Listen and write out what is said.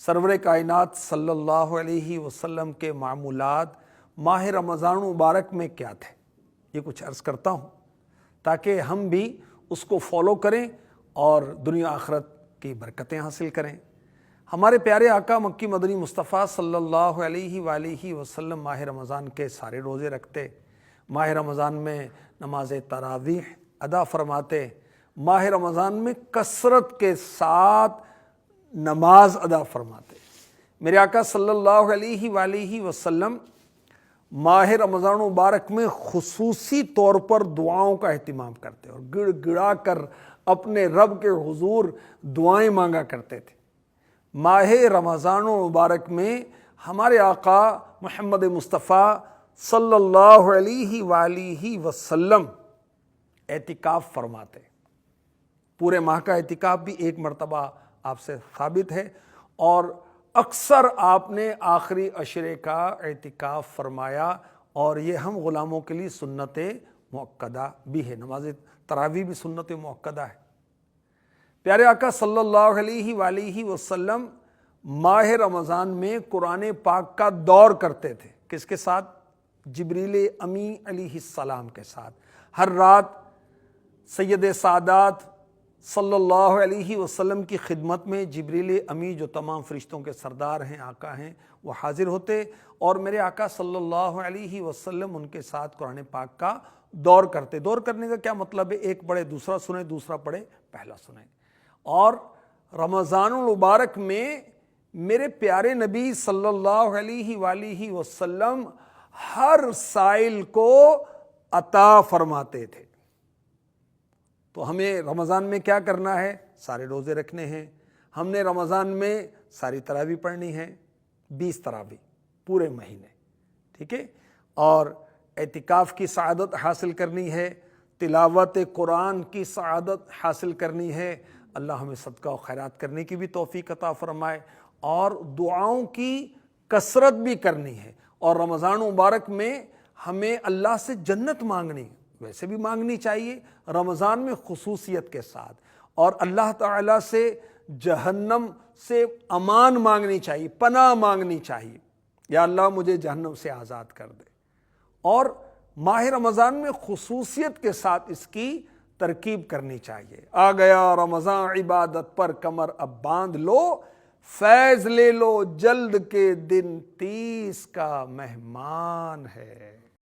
سرور کائنات صلی اللہ علیہ وسلم کے معمولات ماہ رمضان مبارک میں کیا تھے، یہ کچھ عرض کرتا ہوں تاکہ ہم بھی اس کو فالو کریں اور دنیا آخرت کی برکتیں حاصل کریں۔ ہمارے پیارے آقا مکی مدنی مصطفیٰ صلی اللہ علیہ وآلہ وسلم ماہ رمضان کے سارے روزے رکھتے، ماہ رمضان میں نماز تراویح ادا فرماتے، ماہ رمضان میں کثرت کے ساتھ نماز ادا فرماتے۔ میرے آقا صلی اللہ علیہ وآلہ وسلم ماہ رمضان مبارک میں خصوصی طور پر دعاؤں کا اہتمام کرتے اور گڑ گڑا کر اپنے رب کے حضور دعائیں مانگا کرتے تھے۔ ماہ رمضان مبارک میں ہمارے آقا محمد مصطفیٰ صلی اللہ علیہ وآلہ وسلم اعتکاف فرماتے۔ پورے ماہ کا اعتکاف بھی ایک مرتبہ آپ سے ثابت ہے، اور اکثر آپ نے آخری عشرے کا اعتکاف فرمایا، اور یہ ہم غلاموں کے لیے سنت مؤکدہ بھی ہے۔ نماز تراویح بھی سنت مؤکدہ ہے۔ پیارے آقا صلی اللہ علیہ وآلہ وسلم ماہ رمضان میں قرآن پاک کا دور کرتے تھے۔ کس کے ساتھ؟ جبریل امی علیہ السلام کے ساتھ۔ ہر رات سید سادات صلی اللہ علیہ وسلم کی خدمت میں جبریل امی جو تمام فرشتوں کے سردار ہیں، آقا ہیں، وہ حاضر ہوتے، اور میرے آقا صلی اللہ علیہ وسلم ان کے ساتھ قرآن پاک کا دور کرتے۔ دور کرنے کا کیا مطلب ہے؟ ایک پڑھے دوسرا سنیں، دوسرا پڑھے پہلا سنیں۔ اور رمضان المبارک میں میرے پیارے نبی صلی اللہ علیہ وآلہ وسلم ہر سائل کو عطا فرماتے تھے۔ تو ہمیں رمضان میں کیا کرنا ہے؟ سارے روزے رکھنے ہیں۔ ہم نے رمضان میں ساری تراویح پڑھنی ہے، 20 تراویح پورے مہینے، ٹھیک ہے، اور اعتکاف کی سعادت حاصل کرنی ہے، تلاوت قرآن کی سعادت حاصل کرنی ہے۔ اللہ ہمیں صدقہ و خیرات کرنے کی بھی توفیق عطا فرمائے، اور دعاؤں کی کثرت بھی کرنی ہے۔ اور رمضان مبارک میں ہمیں اللہ سے جنت مانگنی، ویسے بھی مانگنی چاہیے، رمضان میں خصوصیت کے ساتھ، اور اللہ تعالیٰ سے جہنم سے امان مانگنی چاہیے، پناہ مانگنی چاہیے، یا اللہ مجھے جہنم سے آزاد کر دے۔ اور ماہ رمضان میں خصوصیت کے ساتھ اس کی ترکیب کرنی چاہیے۔ آ گیا رمضان، عبادت پر کمر اب باندھ لو، فیض لے لو، جلد کے دن 30 کا مہمان ہے۔